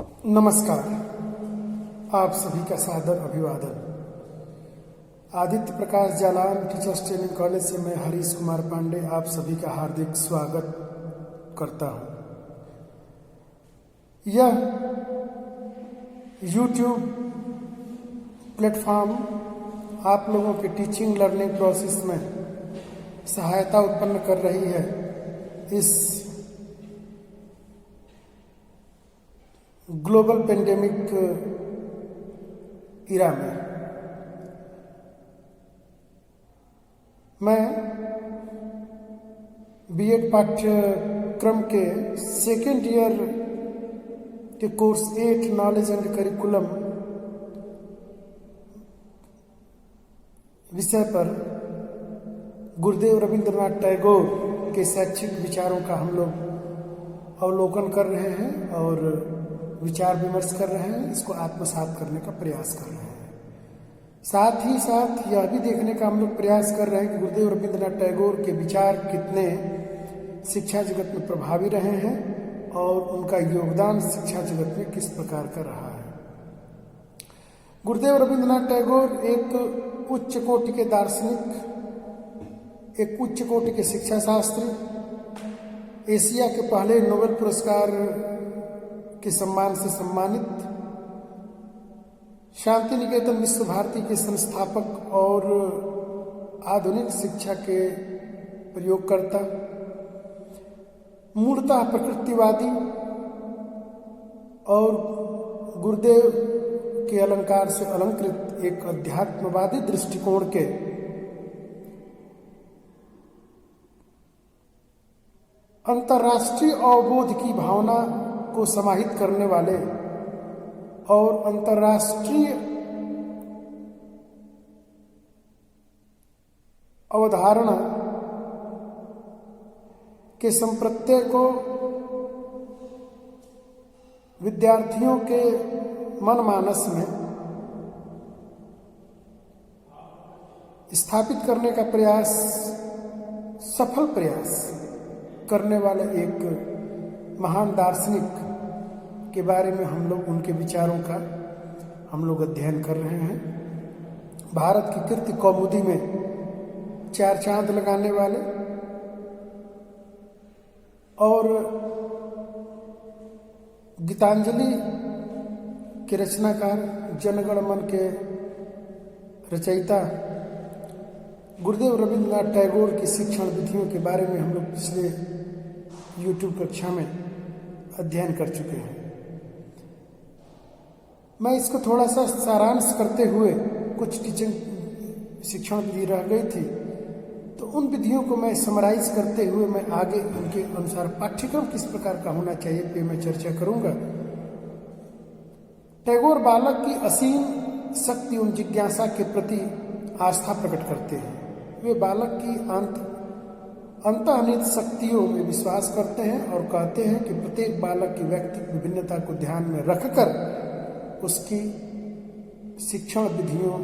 नमस्कार। आप सभी का सादर अभिवादन। आदित्य प्रकाश जालान टीचर्स ट्रेनिंग कॉलेज से मैं हरीश कुमार पांडे आप सभी का हार्दिक स्वागत करता हूं। यह YouTube प्लेटफॉर्म आप लोगों के टीचिंग लर्निंग प्रोसेस में सहायता उत्पन्न कर रही है। इस ग्लोबल पेंडेमिक इरा में मैं बीएड पाठ्यक्रम के सेकेंड ईयर के कोर्स 8 नॉलेज एंड करिकुलम विषय पर गुरुदेव रविंद्रनाथ टैगोर के शैक्षिक विचारों का हम लोग अवलोकन कर रहे हैं और विचार विमर्श कर रहे हैं। इसको आत्मसात करने का प्रयास कर रहे हैं। साथ ही साथ यह भी देखने का हम लोग प्रयास कर रहे हैं कि गुरुदेव रविंद्रनाथ टैगोर के विचार कितने शिक्षा जगत में प्रभावी रहे हैं और उनका योगदान शिक्षा जगत में किस प्रकार का रहा है। गुरुदेव रविंद्रनाथ टैगोर एक उच्च कोटि के दार्शनिक, एक उच्च कोटि के शिक्षा शास्त्री, एशिया के पहले नोबेल पुरस्कार के सम्मान से सम्मानित, शांति निकेतन विश्व भारती के संस्थापक और आधुनिक शिक्षा के प्रयोगकर्ता, मूलतः प्रकृतिवादी और गुरुदेव के अलंकार से अलंकृत एक अध्यात्मवादी दृष्टिकोण के अंतर्राष्ट्रीय अवबोध की भावना को समाहित करने वाले और अंतर्राष्ट्रीय अवधारणा के संप्रत्यय को विद्यार्थियों के मनमानस में स्थापित करने का प्रयास, सफल प्रयास करने वाले एक महान दार्शनिक के बारे में हम लोग उनके विचारों का हम लोग अध्ययन कर रहे हैं। भारत की कीर्ति कौमुदी में 4 चांद लगाने वाले और गीतांजलि के रचनाकार, जनगण मन के रचयिता गुरुदेव रविंद्रनाथ टैगोर की शिक्षण विधियों के बारे में हम लोग पिछले YouTube कक्षा में अध्ययन कर चुके हैं। मैं इसको थोड़ा सा सारांश करते हुए, कुछ टीचिंग शिक्षण विधि रह गई थी तो उन विधियों को मैं समराइज करते हुए मैं आगे उनके अनुसार पाठ्यक्रम किस प्रकार का होना चाहिए पे मैं चर्चा करूंगा। टैगोर बालक की असीम शक्ति उन जिज्ञासा के प्रति आस्था प्रकट करते हैं। वे बालक की अंतर्निहित शक्तियों में विश्वास करते हैं और कहते हैं कि प्रत्येक बालक की व्यक्तिगत विभिन्नता को ध्यान में रखकर उसकी शिक्षण विधियों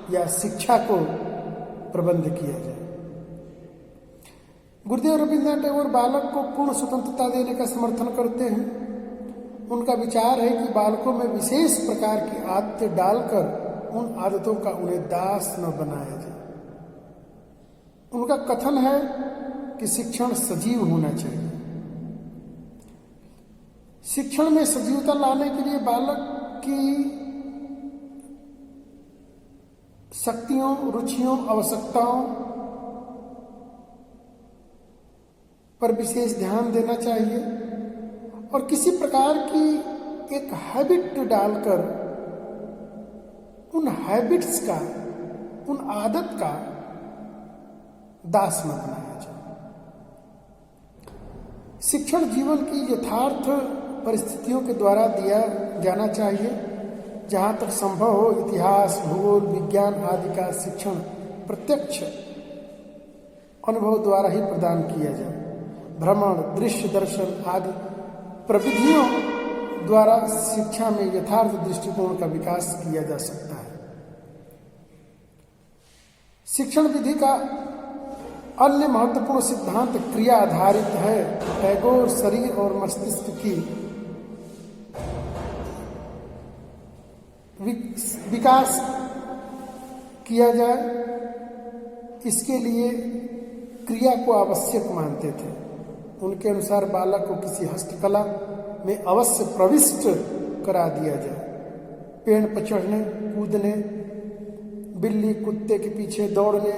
या शिक्षा को प्रबंध किया जाए। गुरुदेव रविंद्रनाथ टैगोर बालक को पूर्ण स्वतंत्रता देने का समर्थन करते हैं। उनका विचार है कि बालकों में विशेष प्रकार की आदतें डालकर उन आदतों का उन्हें दास न बनाया जाए। उनका कथन है कि शिक्षण सजीव होना चाहिए। शिक्षण में सजीवता लाने के लिए बालक की शक्तियों, रुचियों, आवश्यकताओं पर विशेष ध्यान देना चाहिए और किसी प्रकार की एक हैबिट डालकर उन हैबिट्स का, उन आदत का दास न बनाया जाए। शिक्षण जीवन की यथार्थ परिस्थितियों के द्वारा दिया जाना चाहिए। जहाँ तक संभव हो इतिहास, भूगोल, विज्ञान आदि का शिक्षण प्रत्यक्ष अनुभव द्वारा ही प्रदान किया जाए। भ्रमण, दृश्य दर्शन आदि प्रविधियों द्वारा शिक्षा में यथार्थ दृष्टिकोण का विकास किया जा सकता है। शिक्षण विधि का अन्य महत्वपूर्ण सिद्धांत क्रिया आधारित है। टैगोर शरीर और मस्तिष्क की विकास किया जाए, इसके लिए क्रिया को आवश्यक मानते थे। उनके अनुसार बालक को किसी हस्तकला में अवश्य प्रविष्ट करा दिया जाए। पेड़ पर चढ़ने, कूदने, बिल्ली कुत्ते के पीछे दौड़ने,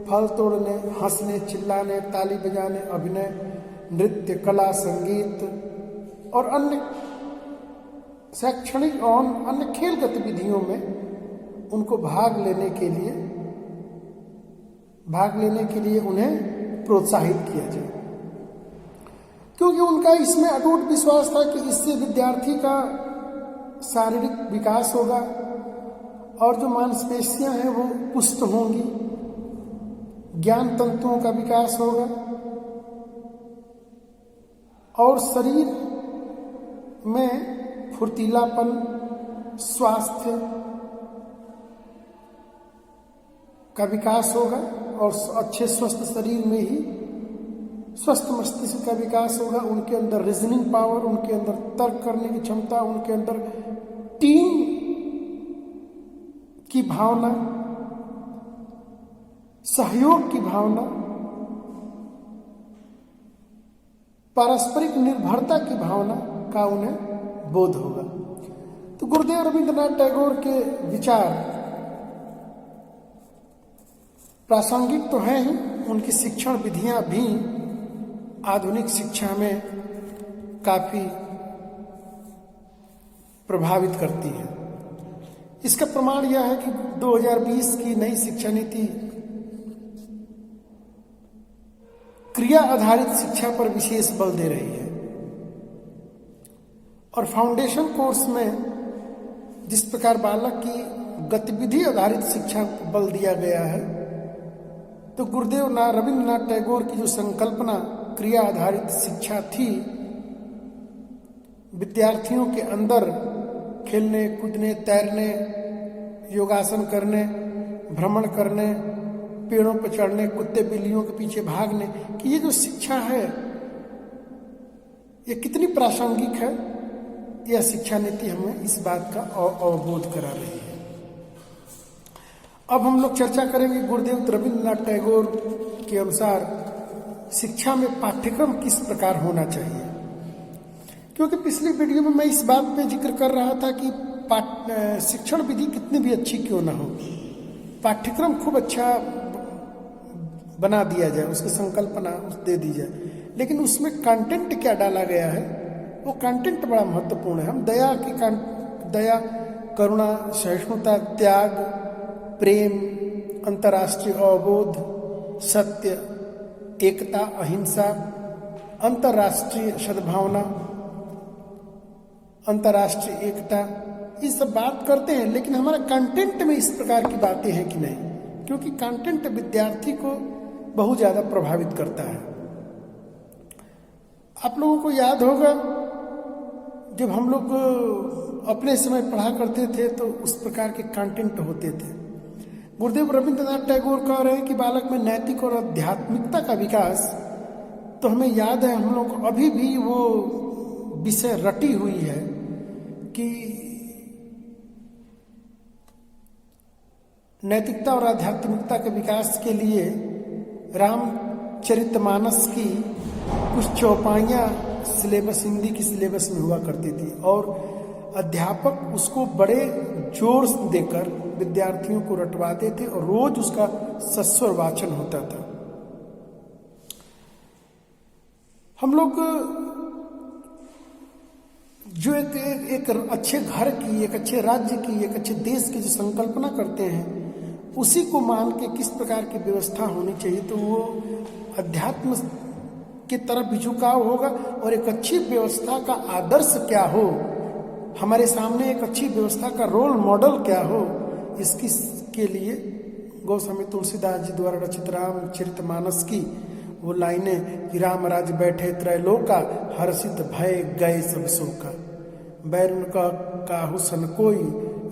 फल तोड़ने, हंसने, चिल्लाने, ताली बजाने, अभिनय, नृत्य, कला, संगीत और अन्य शैक्षणिक और अन्य खेल गतिविधियों में उनको भाग लेने के लिए उन्हें प्रोत्साहित किया जाए, क्योंकि उनका इसमें अटूट विश्वास था कि इससे विद्यार्थी का शारीरिक विकास होगा और जो मांसपेशियां हैं वो पुष्ट होंगी, ज्ञान तंतुओं का विकास होगा और शरीर में फुर्तीलापन, स्वास्थ्य का विकास होगा और अच्छे स्वस्थ शरीर में ही स्वस्थ मस्तिष्क का विकास होगा। उनके अंदर रीजनिंग पावर, उनके अंदर तर्क करने की क्षमता, उनके अंदर टीम की भावना, सहयोग की भावना, पारस्परिक निर्भरता की भावना का उन्हें बोध होगा। तो गुरुदेव रविंद्रनाथ टैगोर के विचार प्रासंगिक तो हैं ही, उनकी शिक्षण विधियां भी आधुनिक शिक्षा में काफी प्रभावित करती हैं। इसका प्रमाण यह है कि 2020 की नई शिक्षा नीति क्रिया आधारित शिक्षा पर विशेष बल दे रही है और फाउंडेशन कोर्स में जिस प्रकार बालक की गतिविधि आधारित शिक्षा को बल दिया गया है, तो गुरुदेव रविंद्रनाथ टैगोर की जो संकल्पना क्रिया आधारित शिक्षा थी, विद्यार्थियों के अंदर खेलने, कूदने, तैरने, योगासन करने, भ्रमण करने, पेड़ों पर चढ़ने, कुत्ते बिल्लियों के पीछे भागने की ये जो शिक्षा है, ये कितनी प्रासंगिक है, यह शिक्षा नीति हमें इस बात का अवबोध करा रही है। अब हम लोग चर्चा करेंगे गुरुदेव रविंद्रनाथ टैगोर के अनुसार शिक्षा में पाठ्यक्रम किस प्रकार होना चाहिए। क्योंकि पिछली वीडियो में मैं इस बात पे जिक्र कर रहा था कि शिक्षण विधि कितनी भी अच्छी क्यों ना हो, पाठ्यक्रम खूब अच्छा बना दिया जाए, उसकी संकल्पना दे दी जाए, लेकिन उसमें कंटेंट क्या डाला गया है, वो कंटेंट बड़ा महत्वपूर्ण है। हम दया, करुणा, सहिष्णुता, त्याग, प्रेम, अंतर्राष्ट्रीय अवबोध, सत्य, एकता, अहिंसा, अंतर्राष्ट्रीय सद्भावना, अंतर्राष्ट्रीय एकता, ये सब बात करते हैं, लेकिन हमारा कंटेंट में इस प्रकार की बातें हैं कि नहीं, क्योंकि कंटेंट विद्यार्थी को बहुत ज्यादा प्रभावित करता है। आप लोगों को याद होगा जब हम लोग अपने समय पढ़ा करते थे तो उस प्रकार के कंटेंट होते थे। गुरुदेव रविंद्रनाथ टैगोर कह रहे हैं कि बालक में नैतिक और आध्यात्मिकता का विकास, तो हमें याद है, हम लोग अभी भी वो विषय रटी हुई है कि नैतिकता और आध्यात्मिकता के विकास के लिए रामचरितमानस की कुछ चौपाइयाँ सिलेबस, हिंदी की सिलेबस में हुआ करती थी और अध्यापक उसको बड़े जोर देकर विद्यार्थियों को रटवाते थे और रोज उसका सस्वर वाचन होता था। हम लोग जो एक अच्छे घर की, एक अच्छे राज्य की, एक अच्छे देश की जो संकल्पना करते हैं, उसी को मान के किस प्रकार की व्यवस्था होनी चाहिए, तो वो अध्यात्म की तरफ झुकाव होगा और एक अच्छी व्यवस्था का आदर्श क्या हो, हमारे सामने एक अच्छी व्यवस्था का रोल मॉडल क्या हो, इसकी के लिए गोस्वामी तुलसीदास जी द्वारा रचित रामचरितमानस की वो लाइनें कि राम राज बैठे त्रैलोका, हर्षित भय गए सब शोका, बैरुन का काहू सन कोई,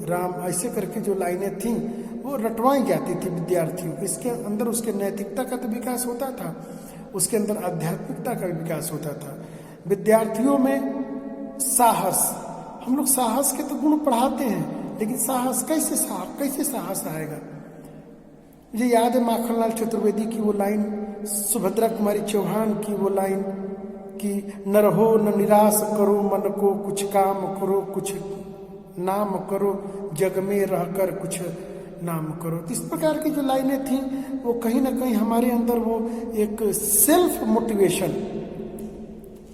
राम, ऐसे करके जो लाइनें थीं वो रटवाई जाती थी विद्यार्थियों को। इसके अंदर उसके नैतिकता का तो विकास होता था, उसके अंदर आध्यात्मिकता का विकास होता था। विद्यार्थियों में साहस, हम लोग साहस के तो गुण पढ़ाते हैं, लेकिन साहस कैसे साहस आएगा? मुझे याद है माखनलाल चतुर्वेदी की वो लाइन, सुभद्रा कुमारी चौहान की वो लाइन कि न रहो न निराश करो मन को, कुछ काम करो कुछ नाम करो, जग में रहकर कुछ नाम करो। तो इस प्रकार की जो लाइनें थी वो कहीं ना कहीं हमारे अंदर वो एक सेल्फ मोटिवेशन,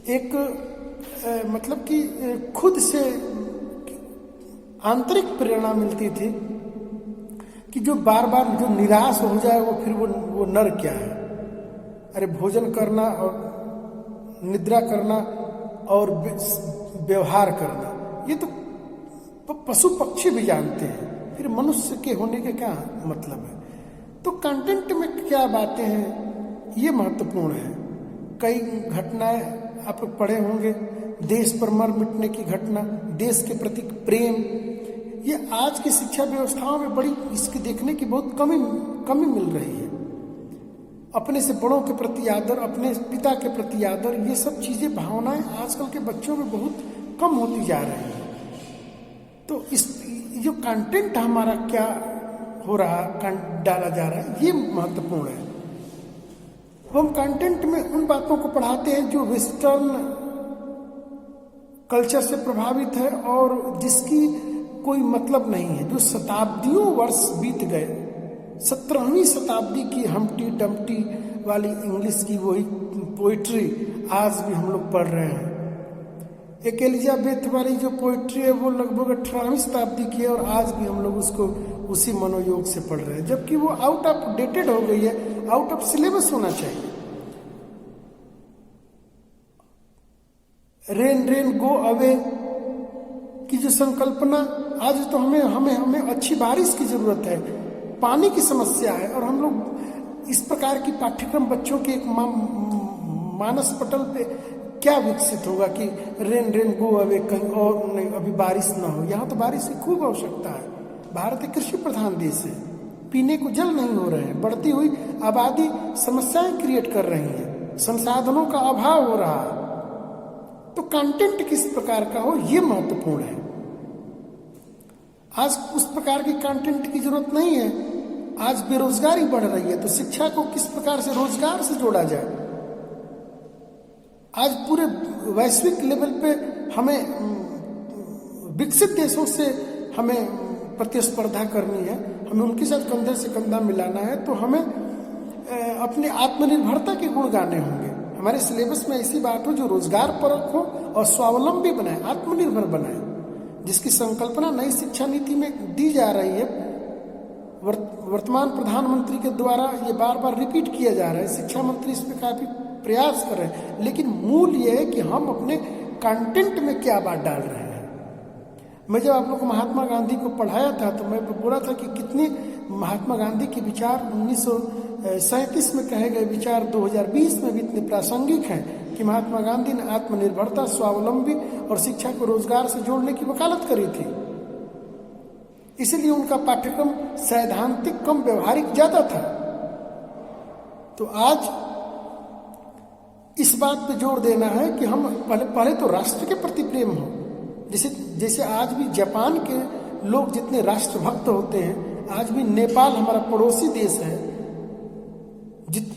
एक मतलब कि खुद से आंतरिक प्रेरणा मिलती थी कि जो बार बार जो निराश हो जाए वो फिर वो नर क्या है। अरे भोजन करना और निद्रा करना और व्यवहार करना ये तो पशु पक्षी भी जानते हैं, फिर मनुष्य के होने के क्या मतलब है? तो कंटेंट में क्या बातें हैं ये महत्वपूर्ण है। कई घटनाएं आप पढ़े होंगे, देश पर मर मिटने की घटना, देश के प्रति प्रेम, ये आज की शिक्षा व्यवस्थाओं में बड़ी इसकी देखने की बहुत कमी मिल रही है। अपने से बड़ों के प्रति आदर, अपने पिता के प्रति आदर, ये सब चीजें भावनाएं आजकल के बच्चों में बहुत कम होती जा रही है। तो इस जो कंटेंट हमारा क्या हो रहा, डाला जा रहा है, ये महत्वपूर्ण है। हम कंटेंट में उन बातों को पढ़ाते हैं जो वेस्टर्न कल्चर से प्रभावित है और जिसकी कोई मतलब नहीं है, जो शताब्दियों वर्ष बीत गए। 17वीं शताब्दी की हम्टी डम्टी वाली इंग्लिश की वही पोइट्री आज भी हम लोग पढ़ रहे हैं। एक एलिजाबेथ वाली जो पोइट्री है वो लगभग 18वीं शताब्दी की है और आज भी हम लोग उसको उसी मनोयोग से पढ़ रहे हैं, जबकि वो आउट ऑफ डेटेड हो गई है, आउट ऑफ सिलेबस होना चाहिए। रेन रेन गो अवे की जो संकल्पना, आज तो हमें अच्छी बारिश की जरूरत है, पानी की समस्या है, और हम लोग इस प्रकार की पाठ्यक्रम बच्चों के एक मानस पटल पे क्या विकसित होगा कि रेन रेन गो अवे, कहीं और नहीं, अभी बारिश ना हो। यहाँ तो बारिश की खूब आवश्यकता है। भारत एक कृषि प्रधान देश है, पीने को जल नहीं हो रहे हैं, बढ़ती हुई आबादी समस्याएं क्रिएट कर रही है, संसाधनों का अभाव हो रहा है। तो कंटेंट किस प्रकार का हो ये महत्वपूर्ण है। आज उस प्रकार की कंटेंट की जरूरत नहीं है। आज बेरोजगारी बढ़ रही है, तो शिक्षा को किस प्रकार से रोजगार से जोड़ा जाए। आज पूरे वैश्विक लेवल पे हमें विकसित देशों से हमें प्रतिस्पर्धा करनी है, हमें उनके साथ कंधे से कंधा मिलाना है, तो हमें अपनी आत्मनिर्भरता के गुण गाने होंगे। हमारे सिलेबस में ऐसी बात हो जो रोजगार परक हो और स्वावलंबी बनाए, आत्मनिर्भर बनाए, जिसकी संकल्पना नई शिक्षा नीति में दी जा रही है। वर्तमान प्रधानमंत्री के द्वारा ये बार बार रिपीट किया जा रहा है, शिक्षा मंत्री इस पर काफी प्रयास कर रहे हैं, लेकिन मूल ये है कि हम अपने कंटेंट में क्या बात डाल रहे हैं। मैं जब आप लोग को महात्मा गांधी को पढ़ाया था तो मैं बोला था कि कितने महात्मा गांधी के विचार 1937 में कहे गए विचार 2020 में भी इतने प्रासंगिक हैं कि महात्मा गांधी ने आत्मनिर्भरता, स्वावलंबी और शिक्षा को रोजगार से जोड़ने की वकालत करी थी। इसलिए उनका पाठ्यक्रम सैद्धांतिक कम व्यवहारिक ज्यादा था। तो आज इस बात पे जोर देना है कि हम पहले तो राष्ट्र के प्रति प्रेम हो। जैसे आज भी जापान के लोग जितने राष्ट्रभक्त होते हैं, आज भी नेपाल हमारा पड़ोसी देश है,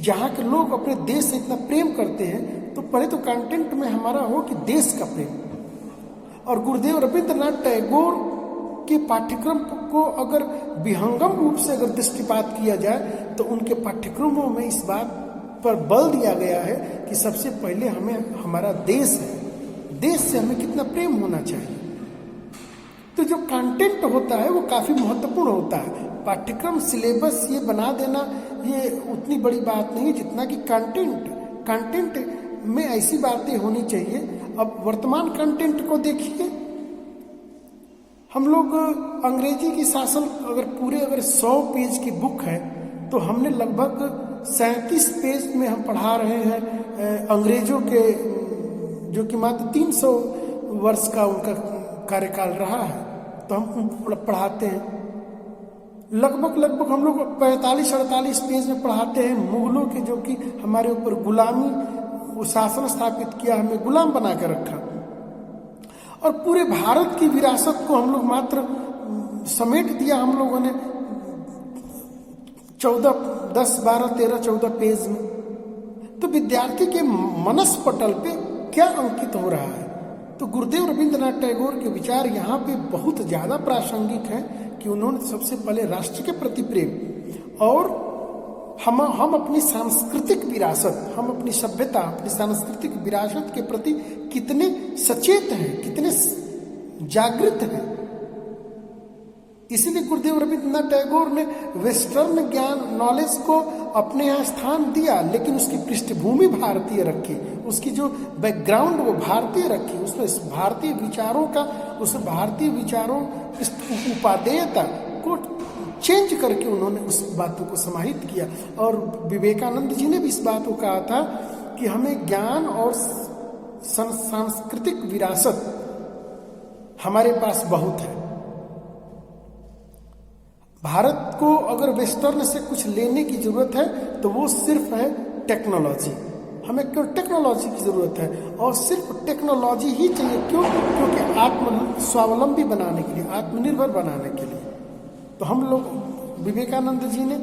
जहाँ के लोग अपने देश से इतना प्रेम करते हैं, तो पहले तो कंटेंट में हमारा हो कि देश का प्रेम। और गुरुदेव रविंद्रनाथ टैगोर के पाठ्यक्रम को अगर विहंगम रूप से अगर दृष्टिपात किया जाए तो उनके पाठ्यक्रमों में इस बात पर बल दिया गया है कि सबसे पहले हमें हमारा देश है, देश से हमें कितना प्रेम होना चाहिए। तो जो कंटेंट होता है वो काफी महत्वपूर्ण होता है। पाठ्यक्रम सिलेबस ये बना देना ये उतनी बड़ी बात नहीं जितना कि कंटेंट में ऐसी बातें होनी चाहिए। अब वर्तमान कंटेंट को देखिए, हम लोग अंग्रेजी की शासन अगर 100 पेज की बुक है तो हमने लगभग 37 पेज में हम पढ़ा रहे हैं अंग्रेजों के, जो कि मात्र 300 वर्ष का उनका कार्यकाल रहा है, तो हम पढ़ाते हैं। लगभग हम लोग 45-48 पेज में पढ़ाते हैं मुगलों के, जो कि हमारे ऊपर गुलामी शासन स्थापित किया, हमें गुलाम बना कर रखा। और पूरे भारत की विरासत को हम लोग मात्र समेट दिया हम लोगों ने 10, 12, 13, 14 पेज में। तो विद्यार्थी के मनस पटल पे क्या अंकित हो रहा है? तो गुरुदेव रविंद्रनाथ टैगोर के विचार यहाँ पे बहुत ज़्यादा प्रासंगिक हैं कि उन्होंने सबसे पहले राष्ट्र के प्रति प्रेम और हम अपनी सांस्कृतिक विरासत, हम अपनी सभ्यता, अपनी सांस्कृतिक विरासत के प्रति कितने सचेत हैं, कितने जागृत हैं। इसीलिए गुरुदेव रविंद्रनाथ टैगोर ने वेस्टर्न ज्ञान नॉलेज को अपने यहाँ स्थान दिया, लेकिन उसकी पृष्ठभूमि भारतीय रखी, उसकी जो बैकग्राउंड वो भारतीय रखी, उसमें भारतीय विचारों का, उस भारतीय विचारों उपादेयता को चेंज करके उन्होंने उस बातों को समाहित किया। और विवेकानंद जी ने भी इस बात को कहा था कि हमें ज्ञान और सांस्कृतिक विरासत हमारे पास बहुत है। भारत को अगर वेस्टर्न से कुछ लेने की जरूरत है तो वो सिर्फ है टेक्नोलॉजी। हमें क्यों टेक्नोलॉजी की जरूरत है, और सिर्फ टेक्नोलॉजी ही चाहिए। क्यों? क्योंकि आत्म स्वावलंबी बनाने के लिए, आत्मनिर्भर बनाने के लिए। तो हम लोग, विवेकानंद जी ने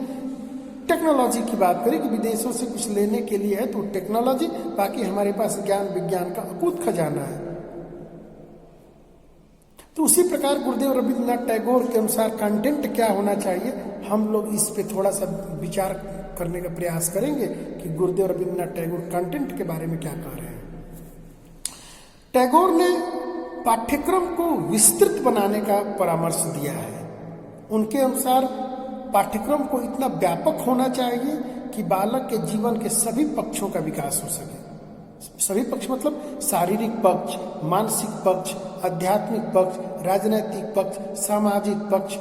टेक्नोलॉजी की बात करी कि विदेशों से कुछ लेने के लिए है तो टेक्नोलॉजी, बाकी हमारे पास ज्ञान विज्ञान का अकूत खजाना है। तो उसी प्रकार गुरुदेव रविंद्रनाथ टैगोर के अनुसार कंटेंट क्या होना चाहिए, हम लोग इस पे थोड़ा सा विचार करने का प्रयास करेंगे कि गुरुदेव रविंद्रनाथ टैगोर कंटेंट के बारे में क्या कह रहे हैं। टैगोर ने पाठ्यक्रम को विस्तृत बनाने का परामर्श दिया है। उनके अनुसार पाठ्यक्रम को इतना व्यापक होना चाहिए कि बालक के जीवन के सभी पक्षों का विकास हो सके। सभी पक्ष मतलब शारीरिक पक्ष, मानसिक पक्ष, आध्यात्मिक पक्ष, राजनैतिक पक्ष, सामाजिक पक्ष,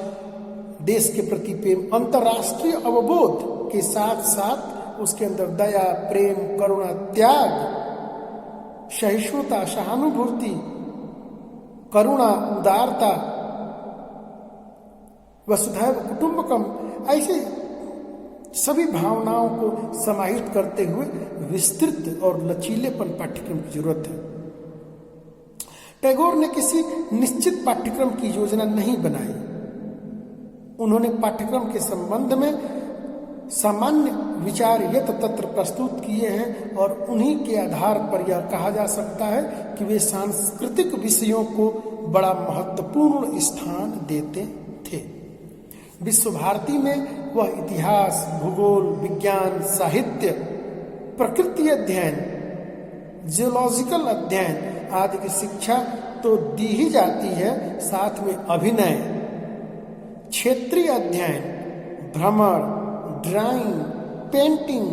देश के प्रति प्रेम, अंतर्राष्ट्रीय अवबोध के साथ साथ उसके अंदर दया, प्रेम, करुणा, त्याग, सहिष्णुता, सहानुभूति, करुणा, उदारता, वसुधैव कुटुंबकम, ऐसे सभी भावनाओं को समाहित करते हुए विस्तृत और लचीलेपन पाठ्यक्रम की जरूरत है। टैगोर ने किसी निश्चित पाठ्यक्रम की योजना नहीं बनाई। उन्होंने पाठ्यक्रम के संबंध में सामान्य विचार यत्र तत्र प्रस्तुत किए हैं और उन्हीं के आधार पर यह कहा जा सकता है कि वे सांस्कृतिक विषयों को बड़ा महत्वपूर्ण स्थान देते थे। विश्व भारती में वह इतिहास, भूगोल, विज्ञान, साहित्य, प्रकृति अध्ययन, जियोलॉजिकल अध्ययन आदि की शिक्षा तो दी ही जाती है, साथ में अभिनय, क्षेत्रीय अध्ययन, भ्रमण, ड्राइंग, पेंटिंग,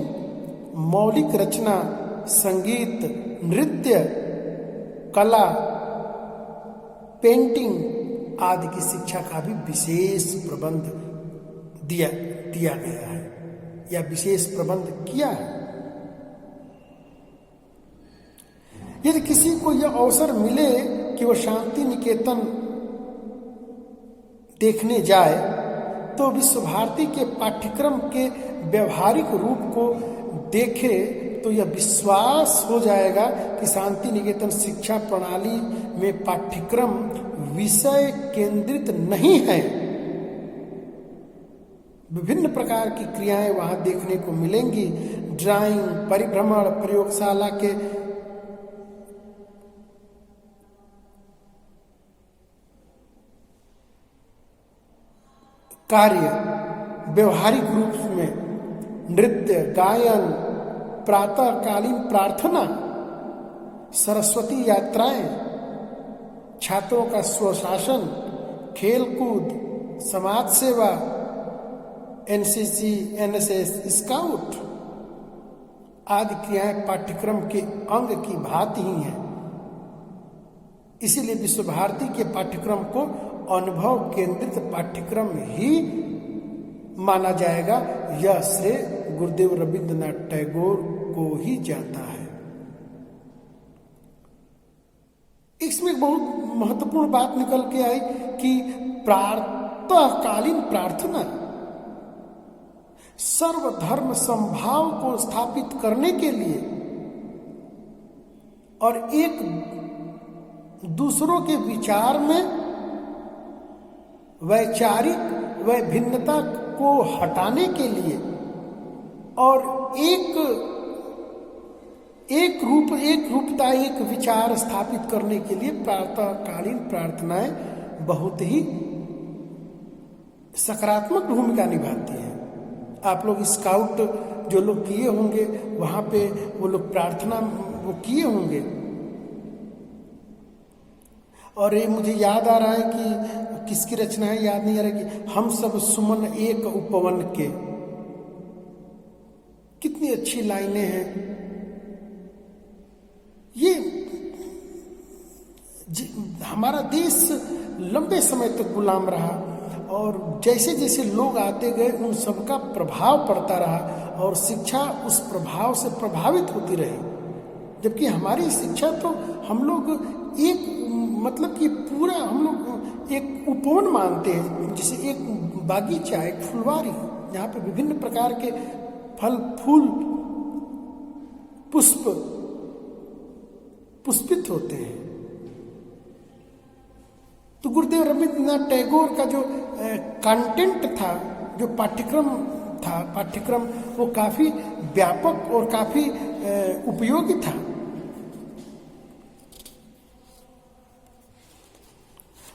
मौलिक रचना, संगीत, नृत्य, कला, पेंटिंग आदि की शिक्षा का भी विशेष प्रबंध दिया गया है या विशेष प्रबंध किया है। यदि किसी को यह अवसर मिले कि वह शांति निकेतन देखने जाए तो विश्व भारती के पाठ्यक्रम के व्यवहारिक रूप को देखे तो यह विश्वास हो जाएगा कि शांति निकेतन शिक्षा प्रणाली में पाठ्यक्रम विषय केंद्रित नहीं है। विभिन्न प्रकार की क्रियाएं वहां देखने को मिलेंगी। ड्राइंग, परिभ्रमण, प्रयोगशाला के कार्य, व्यवहारिक रूप में नृत्य, गायन, प्रातःकालीन प्रार्थना, सरस्वती यात्राएं, छात्रों का स्वशासन, खेलकूद, समाज सेवा, एनसीसी, एनएसएस, स्काउट आदि क्रियाएं पाठ्यक्रम के अंग की भांति ही हैं। इसीलिए विश्व भारती के पाठ्यक्रम को अनुभव केंद्रित पाठ्यक्रम ही माना जाएगा। यह श्रेय गुरुदेव रविंद्रनाथ टैगोर को ही जाता है। इसमें बहुत महत्वपूर्ण बात निकल के आई कि प्रातःकालीन प्रार्थना सर्वधर्म समभाव को स्थापित करने के लिए और एक दूसरों के विचार में वैचारिक व भिन्नता को हटाने के लिए और एक रूपता, एक विचार स्थापित करने के लिए प्रातःकालीन प्रार्थनाएं बहुत ही सकारात्मक भूमिका निभाती है। आप लोग स्काउट जो लोग किए होंगे, वहां पे वो लोग प्रार्थना वो किए होंगे। और ये मुझे याद आ रहा है कि किसकी रचना है, याद नहीं आ रहा, कि हम सब सुमन एक उपवन के। कितनी अच्छी लाइनें हैं। ये हमारा देश लंबे समय तक गुलाम रहा और जैसे जैसे लोग आते गए उन सबका प्रभाव पड़ता रहा और शिक्षा उस प्रभाव से प्रभावित होती रही। जबकि हमारी शिक्षा तो हम लोग एक मतलब कि पूरा हम लोग एक उपवन मानते हैं, जैसे एक बागीचा, एक फुलवारी, जहाँ पे विभिन्न प्रकार के फल फूल पुष्पित होते हैं। तो गुरुदेव रविंद्रनाथ टैगोर का जो कंटेंट था, जो पाठ्यक्रम वो काफी व्यापक और काफी उपयोगी था।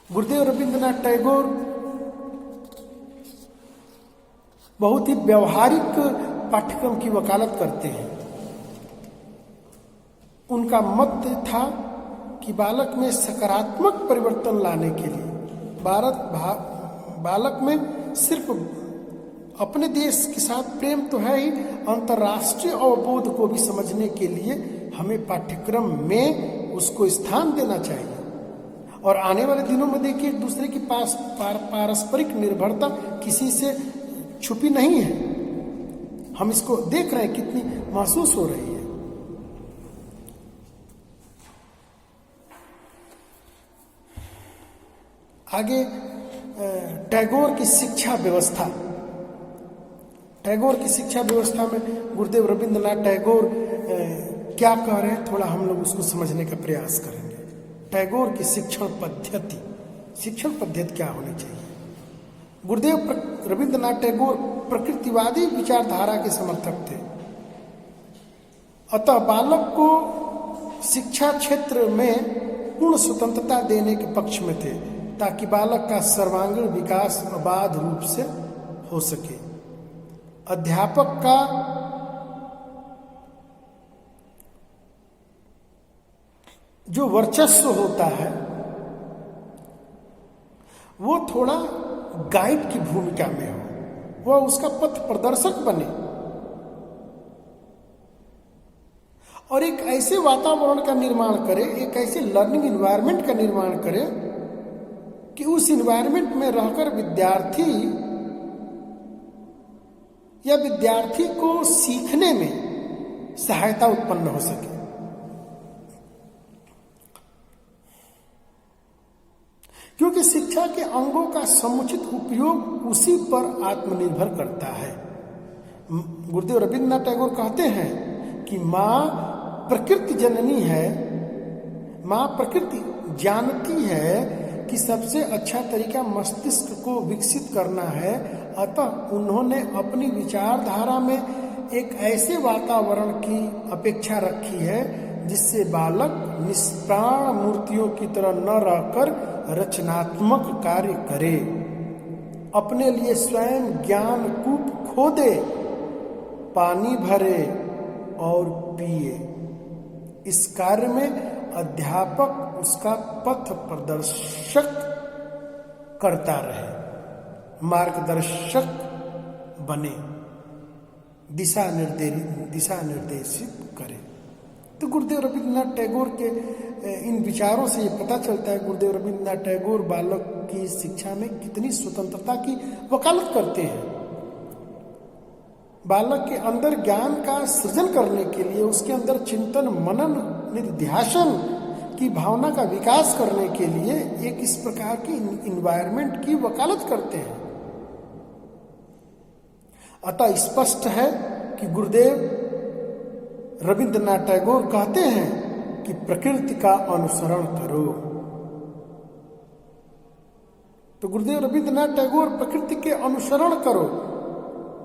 गुरुदेव रविंद्रनाथ टैगोर बहुत ही व्यवहारिक पाठ्यक्रम की वकालत करते हैं। उनका मत था कि बालक में सकारात्मक परिवर्तन लाने के लिए बालक में सिर्फ अपने देश के साथ प्रेम तो है ही, अंतर्राष्ट्रीय अवबोध को भी समझने के लिए हमें पाठ्यक्रम में उसको स्थान देना चाहिए। और आने वाले दिनों में देखिए, एक दूसरे की पारस्परिक निर्भरता किसी से छुपी नहीं है। हम इसको देख रहे हैं, कितनी महसूस हो रही है। आगे टैगोर की शिक्षा व्यवस्था। टैगोर की शिक्षा व्यवस्था में गुरुदेव रविंद्रनाथ टैगोर क्या कह रहे हैं, थोड़ा हम लोग उसको समझने का प्रयास करेंगे। टैगोर की शिक्षण पद्धति क्या होनी चाहिए। गुरुदेव रविंद्रनाथ टैगोर प्रकृतिवादी विचारधारा के समर्थक थे। अतः बालक को शिक्षा क्षेत्र में पूर्ण स्वतंत्रता देने के पक्ष में थे, ताकि बालक का सर्वांगीण विकास अबाध रूप से हो सके। अध्यापक का जो वर्चस्व होता है वो थोड़ा गाइड की भूमिका में हो, वह उसका पथ प्रदर्शक बने और एक ऐसे वातावरण का निर्माण करे, एक ऐसे लर्निंग इन्वायरमेंट का निर्माण करे कि उस इन्वायरमेंट में रहकर विद्यार्थी को सीखने में सहायता उत्पन्न हो सके। क्योंकि शिक्षा के अंगों का समुचित उपयोग उसी पर आत्मनिर्भर करता है। गुरुदेव रविंद्रनाथ टैगोर कहते हैं कि माँ प्रकृति जननी है, माँ प्रकृति जानती है कि सबसे अच्छा तरीका मस्तिष्क को विकसित करना है। अतः उन्होंने अपनी विचारधारा में एक ऐसे वातावरण की अपेक्षा रखी है जिससे बालक निष्प्राण मूर्तियों की तरह न रहकर रचनात्मक कार्य करे, अपने लिए स्वयं ज्ञान कूप खोदे, पानी भरे और पिए। इस कार्य में अध्यापक उसका पथ प्रदर्शक करता रहे, मार्गदर्शक बने, दिशा निर्देशित करे। तो गुरुदेव रविंद्रनाथ टैगोर के इन विचारों से ये पता चलता है गुरुदेव रविंद्रनाथ टैगोर बालक की शिक्षा में कितनी स्वतंत्रता की वकालत करते हैं। बालक के अंदर ज्ञान का सृजन करने के लिए, उसके अंदर चिंतन मनन निध्यासन की भावना का विकास करने के लिए एक इस प्रकार की इन्वायरमेंट की वकालत करते हैं। अतः स्पष्ट है कि गुरुदेव रविंद्रनाथ टैगोर कहते हैं कि प्रकृति का अनुसरण करो। तो गुरुदेव रविंद्रनाथ टैगोर प्रकृति के अनुसरण करो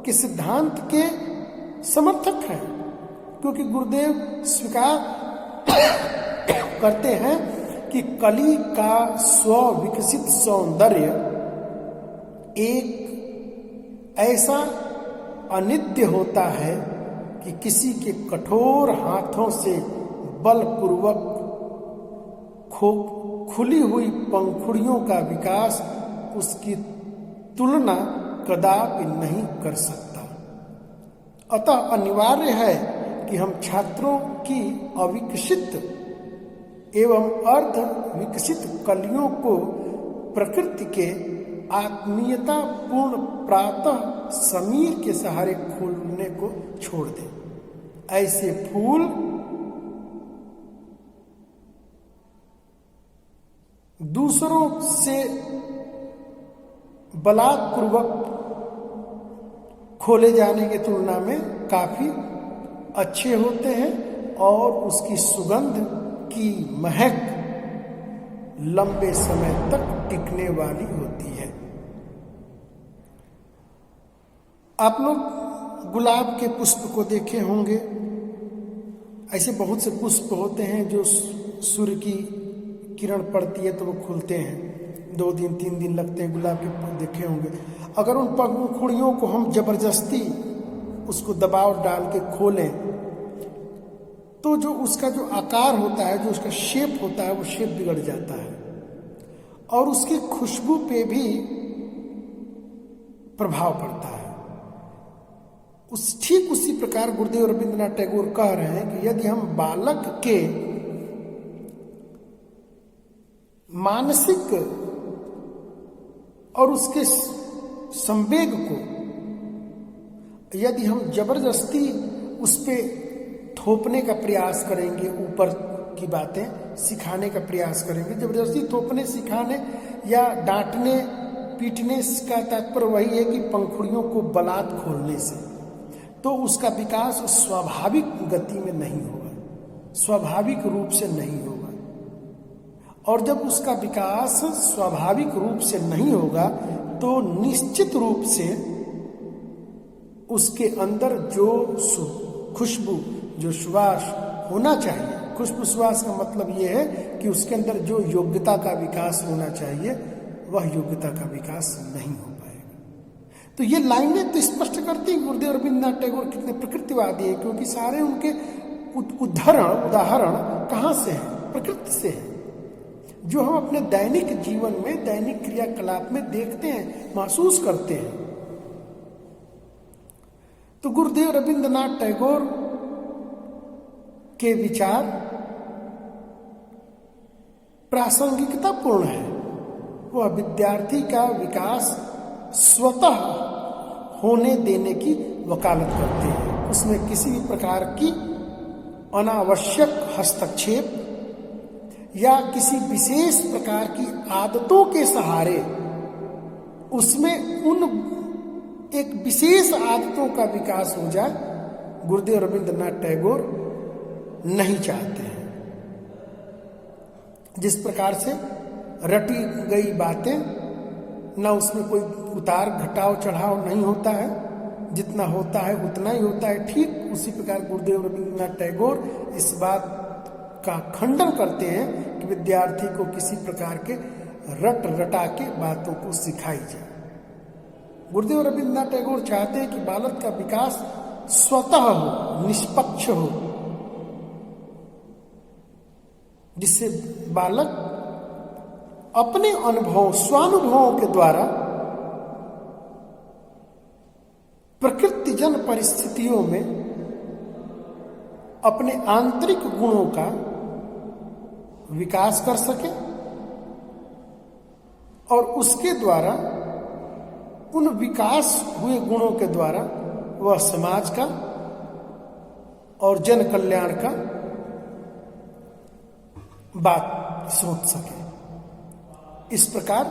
के सिद्धांत के समर्थक हैं, क्योंकि गुरुदेव स्वीकार करते हैं कि कली का स्व विकसित सौंदर्य एक ऐसा अनित्य होता है कि किसी के कठोर हाथों से बलपूर्वक खुली हुई पंखुड़ियों का विकास उसकी तुलना कदापि नहीं कर सकता। अतः अनिवार्य है कि हम छात्रों की अविकसित एवं अर्ध विकसित कलियों को प्रकृति के आत्मीयता पूर्ण प्रातः समीर के सहारे खोलने को छोड़ दें। ऐसे फूल दूसरों से बलात्पूर्वक खोले जाने की तुलना में काफी अच्छे होते हैं और उसकी सुगंध की महक लंबे समय तक टिकने वाली होती है। आप लोग गुलाब के पुष्प को देखे होंगे। ऐसे बहुत से पुष्प होते हैं जो सूर्य की किरण पड़ती है तो वो खुलते हैं, 2 दिन 3 दिन लगते हैं। गुलाब के फूल देखे होंगे। अगर उन पंखुड़ियों को हम जबरदस्ती उसको दबाव डाल के खोलें तो जो उसका जो आकार होता है, जो उसका शेप होता है, वो शेप बिगड़ जाता है और उसकी खुशबू पे भी प्रभाव पड़ता है। ठीक उसी प्रकार गुरुदेव रविंद्रनाथ टैगोर कह रहे हैं कि यदि हम बालक के मानसिक और उसके संवेग को यदि हम जबरदस्ती उस पे थोपने का प्रयास करेंगे, ऊपर की बातें सिखाने का प्रयास करेंगे, जबरदस्ती थोपने सिखाने या डांटने पीटने का तात्पर्य वही है कि पंखुड़ियों को बलात् खोलने से, तो उसका विकास स्वाभाविक गति में नहीं होगा, स्वाभाविक रूप से नहीं होगा। और जब उसका विकास स्वाभाविक रूप से नहीं होगा तो निश्चित रूप से उसके अंदर जो खुशबू, जो सुवास होना चाहिए, खुशबू सुवास का मतलब ये है कि उसके अंदर जो योग्यता का विकास होना चाहिए वह योग्यता का विकास नहीं हो पाएगा। तो ये लाइनें तो स्पष्ट करती हैं गुरुदेव रविंद्रनाथ टैगोर कितने प्रकृतिवादी है, क्योंकि सारे उनके उदाहरण कहाँ से हैं? प्रकृति से हैं, जो हम अपने दैनिक जीवन में, दैनिक क्रियाकलाप में देखते हैं, महसूस करते हैं। तो गुरुदेव रविंद्रनाथ टैगोर के विचार प्रासंगिकतापूर्ण है। वह विद्यार्थी का विकास स्वतः होने देने की वकालत करते हैं। उसमें किसी भी प्रकार की अनावश्यक हस्तक्षेप या किसी विशेष प्रकार की आदतों के सहारे उसमें उन एक विशेष आदतों का विकास हो जाए, गुरुदेव रविंद्रनाथ टैगोर नहीं चाहते हैं। जिस प्रकार से रटी गई बातें, ना उसमें कोई उतार घटाव चढ़ाव नहीं होता है, जितना होता है उतना ही होता है। ठीक उसी प्रकार गुरुदेव रविंद्रनाथ टैगोर इस बात का खंडन करते हैं कि विद्यार्थी को किसी प्रकार के रटा के बातों को सिखाई जाए। गुरुदेव रविंद्रनाथ टैगोर चाहते हैं कि बालक का विकास स्वतः हो, निष्पक्ष हो, जिससे बालक अपने अनुभव, स्वानुभवों के द्वारा प्रकृतिजन परिस्थितियों में अपने आंतरिक गुणों का विकास कर सके और उसके द्वारा, उन विकास हुए गुणों के द्वारा वह समाज का और जन कल्याण का बात सोच सके। इस प्रकार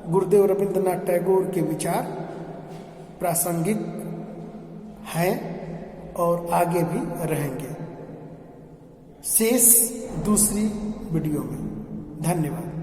गुरुदेव रविंद्रनाथ टैगोर के विचार प्रासंगिक हैं और आगे भी रहेंगे। शेष दूसरी वीडियो में। धन्यवाद।